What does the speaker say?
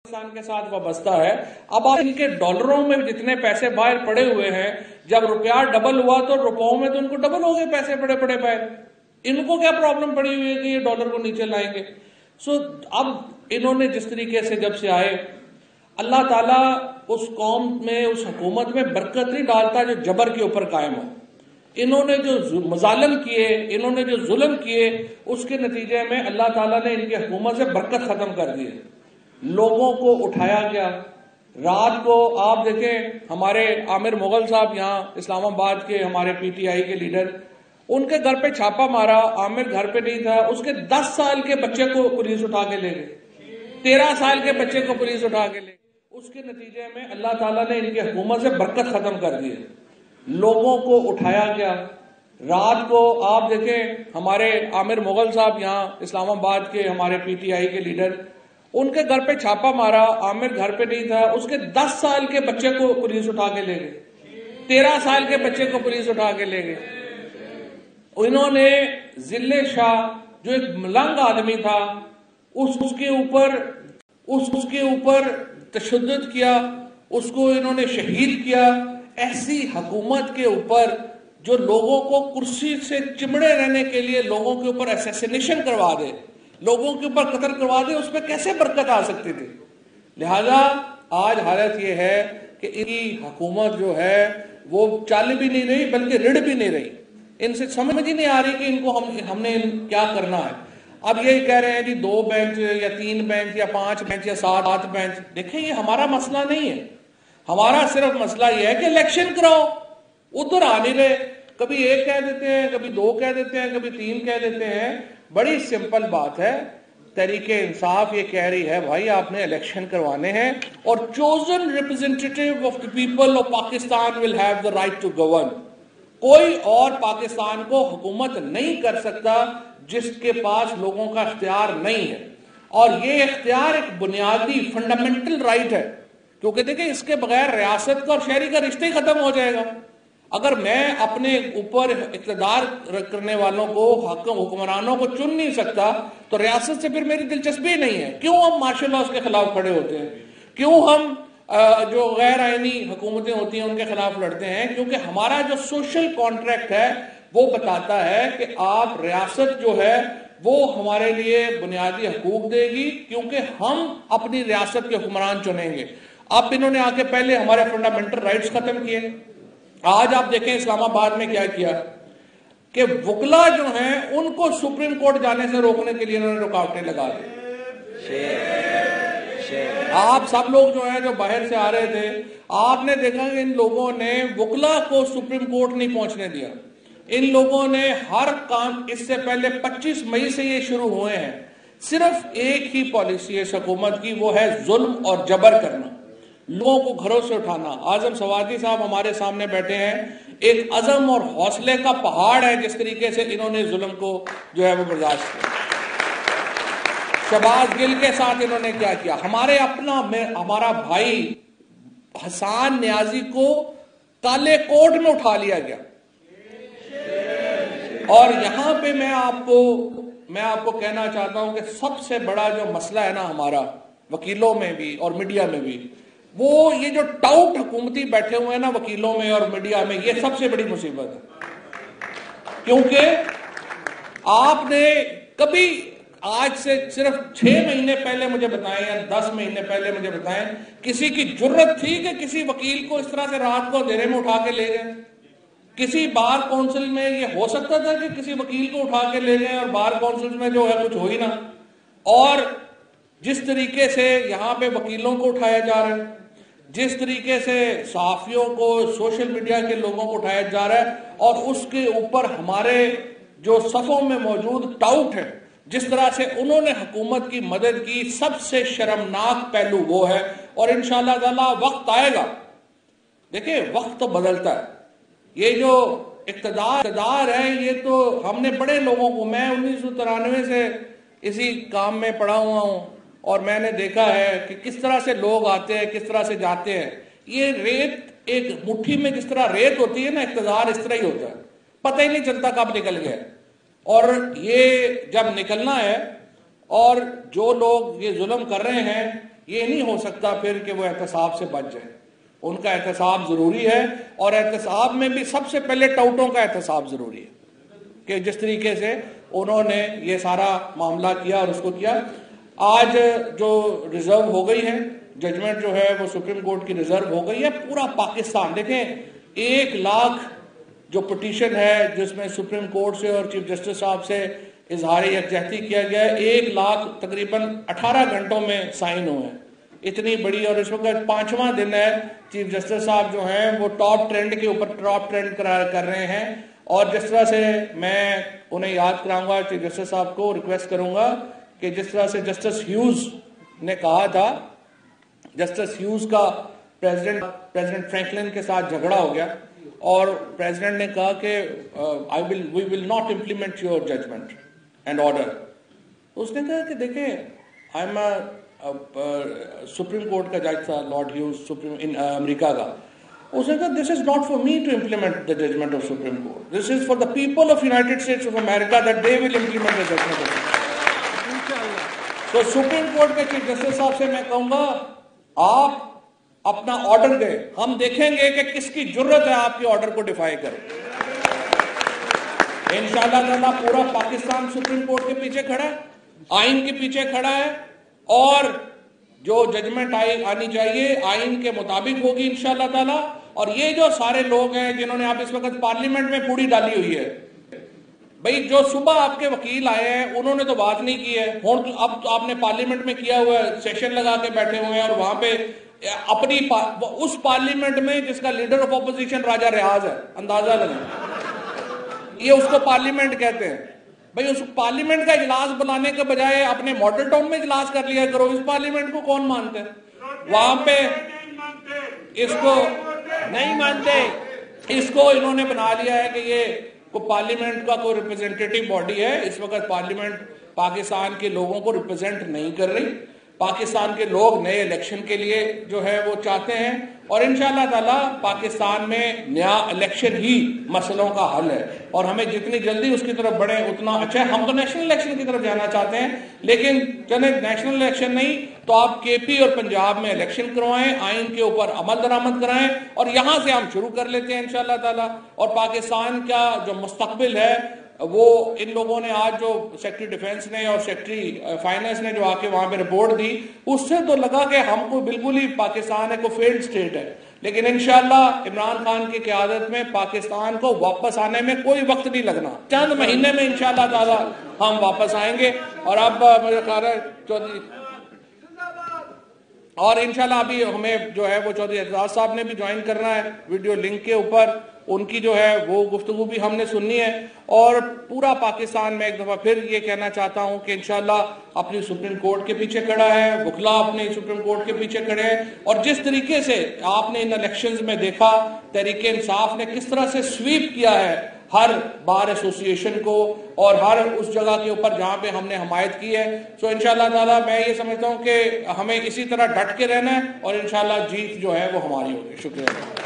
پاکستان کے ساتھ وابستہ ہے. اب آپ ان کے ڈالروں میں جتنے پیسے باہر پڑے ہوئے ہیں، جب روپیہ ڈبل ہوا تو روپوں میں تو ان کو ڈبل ہو گئے پیسے پڑے باہر. ان کو کیا پرابلم پڑی ہوئی ہے کہ یہ ڈالر کو نیچے لائیں گے؟ اب انہوں نے جس طریقے سے جب سے آئے، اللہ تعالیٰ اس قوم میں، اس حکومت میں برکت نہیں ڈالتا جو جبر کے اوپر قائم ہو. انہوں نے جو مظالم کیے، انہوں نے جو ظلم کیے، اس کے نتیجے میں اللہ تعالیٰ نے ان کی حکومت سے برکت ختم کر دی. لوگوں کو اٹھایا گیا. رات کو آپ دیکھیں، ہمارے عامر مغل صاحب یہاں اسلام آباد کے، ہمارے پی ٹی آئی کے لیڈر، ان کے گھر پہ چھاپا مارا. عامر گھر پہ نہیں تھا، اس کے 10 سال کے بچے کو پولیس اٹھا کے لے گئے، 13 سال کے بچے کو پولیس اٹھا کے لے گئے. اس کے نتیجے میں اللہ تعالیٰ نے ان کی حکومت سے برکت ختم کر دی. لوگوں کو اٹھایا گیا. رات کو آپ دیکھیں، ہمارے عامر مغل صاحب یہاں اسلام آباد کے، ہمارے پی ٹی آئی کے لیڈر، ان کے گھر پہ چھاپا مارا. عامر گھر پہ نہیں تھا، اس کے 10 سال کے بچے کو پولیس اٹھا کے لے گئے، 13 سال کے بچے کو پولیس اٹھا کے لے گئے. انہوں نے ذل شاہ جو ایک ملنگ آدمی تھا، اس کے اوپر تشدد کیا، اس کو انہوں نے شہید کیا. ایسی حکومت کے اوپر جو لوگوں کو کرسی سے چمڑے رہنے کے لیے لوگوں کے اوپر اسیسینیشن کروا دے، لوگوں کے اوپر قتل کروا دے، اس پہ کیسے برکت آ سکتی تھی؟ لہذا آج حالت یہ ہے کہ ان کی حکومت جو ہے وہ چل بھی نہیں رہی بلکہ رڑ بھی نہیں رہی. ان سے سمجھ ہی نہیں آ رہی کہ ان کو ہم نے کیا کرنا ہے. اب یہی کہہ رہے ہیں جی 2 بینچ یا 3 بینچ یا 5 بینچ یا 7 بینچ. دیکھیں، یہ ہمارا مسئلہ نہیں ہے. ہمارا صرف مسئلہ یہ ہے کہ الیکشن کراؤ. ادھر آ نہیں رہے، کبھی 1 کہہ دیتے ہیں، کبھی 2 کہہ دیتے ہیں، کبھی 3 کہہ دیتے ہیں. بڑی سمپل بات ہے. تحریک انصاف یہ کہہ رہی ہے بھائی آپ نے الیکشن کروانے ہیں، اور chosen representative of the people of Pakistan will have the right to govern. کوئی اور پاکستان کو حکومت نہیں کر سکتا جس کے پاس لوگوں کا اختیار نہیں ہے. اور یہ اختیار ایک بنیادی فنڈامنٹل رائٹ ہے، کیونکہ دیکھیں اس کے بغیر ریاست کا اور شہری کا رشتہ ہی ختم ہو جائے گا. اگر میں اپنے اوپر اقتدار کرنے والوں کو، حکمرانوں کو چن نہیں سکتا تو ریاست سے پھر میری دلچسپی نہیں ہے. کیوں ہم مارشل لاء کے خلاف کھڑے ہوتے ہیں؟ کیوں ہم جو غیر آئینی حکومتیں ہوتی ہیں ان کے خلاف لڑتے ہیں؟ کیونکہ ہمارا جو سوشل کانٹریکٹ ہے وہ بتاتا ہے کہ آپ ریاست جو ہے وہ ہمارے لیے بنیادی حقوق دے گی، کیونکہ ہم اپنی ریاست کے حکمران چنیں گے. اب انہوں نے آ کے پہلے ہمارے فنڈامنٹل رائٹس ختم کیے. آج آپ دیکھیں اسلام آباد میں کیا کیا کہ وکلا جو ہیں ان کو سپریم کورٹ جانے سے روکنے کے لیے انہوں نے رکاوٹیں لگا دی. آپ سب لوگ جو ہیں جو باہر سے آ رہے تھے، آپ نے دیکھا کہ ان لوگوں نے وکلا کو سپریم کورٹ نہیں پہنچنے دیا. ان لوگوں نے ہر کام، اس سے پہلے 25 مئی سے یہ شروع ہوئے ہیں، صرف ایک ہی پالیسی ہے اس حکومت کی، وہ ہے ظلم اور جبر کرنا، لوگوں کو گھروں سے اٹھانا. اعظم سوادی صاحب ہمارے سامنے بیٹھے ہیں، ایک عزم اور حوصلے کا پہاڑ ہے جس طریقے سے انہوں نے ظلم کو جو ہے وہ برداشت کیا. شہباز گل کے ساتھ انہوں نے کیا کیا. ہمارا بھائی حسان نیازی کو کالے کوٹ میں اٹھا لیا گیا. اور یہاں پہ میں آپ کو کہنا چاہتا ہوں کہ سب سے بڑا جو مسئلہ ہے نا ہمارا، وکیلوں میں بھی اور میڈیا میں بھی، وہ یہ جو ٹاؤٹ حکومتی بیٹھے ہوئے ہیں نا وکیلوں میں اور میڈیا میں، یہ سب سے بڑی مصیبت ہے. کیونکہ آپ نے کبھی آج سے صرف 6 مہینے پہلے مجھے بتائیں یا 10 مہینے پہلے مجھے بتائیں کسی کی جرت تھی کہ کسی وکیل کو اس طرح سے رات کو اندھیرے میں اٹھا کے لے گئے؟ کسی بار کونسل میں یہ ہو سکتا تھا کہ کسی وکیل کو اٹھا کے لے گئے اور بار کونسل میں جو ہے کچھ ہو ہی نہ؟ اور جس طریقے سے یہاں پہ وکیلوں کو اٹھایا جا رہا ہے، جس طریقے سے صحافیوں کو، سوشل میڈیا کے لوگوں کو اٹھایا جا رہا ہے، اور اس کے اوپر ہمارے جو صفوں میں موجود ٹاؤٹ ہے، جس طرح سے انہوں نے حکومت کی مدد کی، سب سے شرمناک پہلو وہ ہے. اور انشاءاللہ تعالی وقت آئے گا. دیکھیں وقت تو بدلتا ہے. یہ جو اقتدار ہے، یہ تو ہم نے بڑے لوگوں کو، میں 1993 سے اسی کام میں پڑا ہوا ہوں، اور میں نے دیکھا ہے کہ کس طرح سے لوگ آتے ہیں، کس طرح سے جاتے ہیں. یہ ریت ایک مٹھی میں جس طرح ریت ہوتی ہے نا، اقتدار اس طرح ہی ہوتا ہے، پتہ ہی نہیں چلتا کب نکل گیا. اور یہ جب نکلنا ہے، اور جو لوگ یہ ظلم کر رہے ہیں یہ نہیں ہو سکتا پھر کہ وہ احتساب سے بچ جائے. ان کا احتساب ضروری ہے، اور احتساب میں بھی سب سے پہلے ٹاؤٹوں کا احتساب ضروری ہے کہ جس طریقے سے انہوں نے یہ سارا معاملہ کیا اور اس کو کیا. آج جو ریزرو ہو گئی ہے ججمنٹ جو ہے وہ سپریم کورٹ کی ریزرو ہو گئی ہے. پورا پاکستان دیکھیں 1 لاکھ جو پٹیشن ہے جس میں سپریم کورٹ سے اور چیف جسٹس صاحب سے اظہار یکجہتی کیا گیا ہے، 1 لاکھ تقریباً 18 گھنٹوں میں سائن ہوئے ہیں. اتنی بڑی، اور اس وقت 5واں دن ہے. چیف جسٹس صاحب جو ہیں وہ ٹاپ ٹرینڈ کے اوپر ٹاپ ٹرینڈ کر رہے ہیں. اور جس طرح سے میں انہیں یاد کراؤں گا، چیف جسٹس صاحب کو ریکویسٹ کروں گا کہ جس طرح سے جسٹس ہیوز نے کہا تھا، جسٹس ہیوز کا پریزیڈنٹ فرینکلن کے ساتھ جھگڑا ہو گیا اور پریزیڈنٹ نے کہا کہ we will not implement your judgment and order. اس نے کہا کہ دیکھیں I'm سپریم کورٹ کا جج تھا لارڈ ہیوز امریکہ کا. اس نے کہا this is not for me to implement the judgment of Supreme Court. This is for the people of United States of America that they will implement the judgment of Supreme Court. تو supreme court کے chief justice صاحب سے میں کہوں گا آپ اپنا order دیں، ہم دیکھیں گے کہ کس کی جرت ہے آپ کے آرڈر کو ڈیفائی کرے. انشاءاللہ تعالیٰ پورا پاکستان سپریم کورٹ کے پیچھے کھڑا ہے، آئین کے پیچھے کھڑا ہے، اور جو ججمنٹ آنی چاہیے آئین کے مطابق ہوگی انشاءاللہ تعالیٰ. اور یہ جو سارے لوگ ہیں جنہوں نے آپ اس وقت پارلیمنٹ میں پوڑی ڈالی ہوئی ہے، بھئی جو صبح آپ کے وکیل آئے ہیں انہوں نے تو بات نہیں کی ہے، اب آپ نے پارلیمنٹ میں کیا ہوا ہے، سیشن لگا کے بیٹھے ہوئے ہیں، اور وہاں پہ اپنی اس پارلیمنٹ میں جس کا لیڈر آف اپوزیشن راجہ ریاض ہے، اندازہ لگیں، یہ اس کو پارلیمنٹ کہتے ہیں. بھئی اس پارلیمنٹ کا اجلاس بلانے کے بجائے اپنے ماڈل ٹاؤن میں اجلاس کر لیا کرو. اس پارلیمنٹ کو کون مانتے ہیں؟ وہاں پہ اس کو نہیں مانتے، اس کو انہوں نے بنا لیا ہے کہ یہ پارلیمنٹ کا کوئی ریپرزینٹیٹیو باڈی ہے. اس وقت پارلیمنٹ پاکستان کے لوگوں کو ریپرزینٹ نہیں کر رہی. پاکستان کے لوگ نئے الیکشن کے لیے جو ہے وہ چاہتے ہیں، اور انشاءاللہ تعالیٰ پاکستان میں نیا الیکشن ہی مسئلوں کا حل ہے، اور ہمیں جتنی جلدی اس کی طرف بڑھیں اتنا اچھا ہے. ہم تو نیشنل الیکشن کی طرف جانا چاہتے ہیں، لیکن چلیں نیشنل الیکشن نہیں تو آپ کے پی اور پنجاب میں الیکشن کروائیں، آئین کے اوپر عمل درآمد کرائیں، اور یہاں سے ہم شروع کر لیتے ہیں انشاءاللہ تعالیٰ. اور پاکستان کا جو مستقبل ہے وہ ان لوگوں نے آج جو سیکرٹری ڈیفنس نے اور سیکرٹری فائنانس نے جو آ کے وہاں پہ رپورٹ دی، اس سے تو لگا کہ ہم کو بالکل ہی پاکستان ہے کو فیلڈ سٹیٹ ہے. لیکن انشاءاللہ عمران خان کی قیادت میں پاکستان کو واپس آنے میں کوئی وقت نہیں لگنا، چند مہینے میں انشاءاللہ تعالی ہم واپس آئیں گے. اور اب مجھے خیال ہے چودھری، اور انشاءاللہ ابھی ہمیں جو ہے وہ چودھری اعتزاز صاحب نے بھی جوائن کرنا ہے ویڈیو لنک کے اوپر، ان کی جو ہے وہ گفتگو بھی ہم نے سننی ہے. اور پورا پاکستان میں ایک دفعہ پھر یہ کہنا چاہتا ہوں کہ انشاءاللہ اپنی سپریم کورٹ کے پیچھے کھڑا ہے، وکلا اپنے سپریم کورٹ کے پیچھے کھڑے ہیں. اور جس طریقے سے آپ نے ان الیکشنز میں دیکھا تحریک انصاف نے کس طرح سے سویپ کیا ہے ہر بار ایسوسییشن کو اور ہر اس جگہ کے اوپر جہاں پہ ہم نے حمایت کی ہے. سو انشاءاللہ تعالیٰ میں یہ سمجھتا ہوں کہ ہمیں اسی طرح ڈٹ کے رہنا ہے، اور انشاءاللہ جیت جو ہے وہ ہماری ہوگی. شکریہ.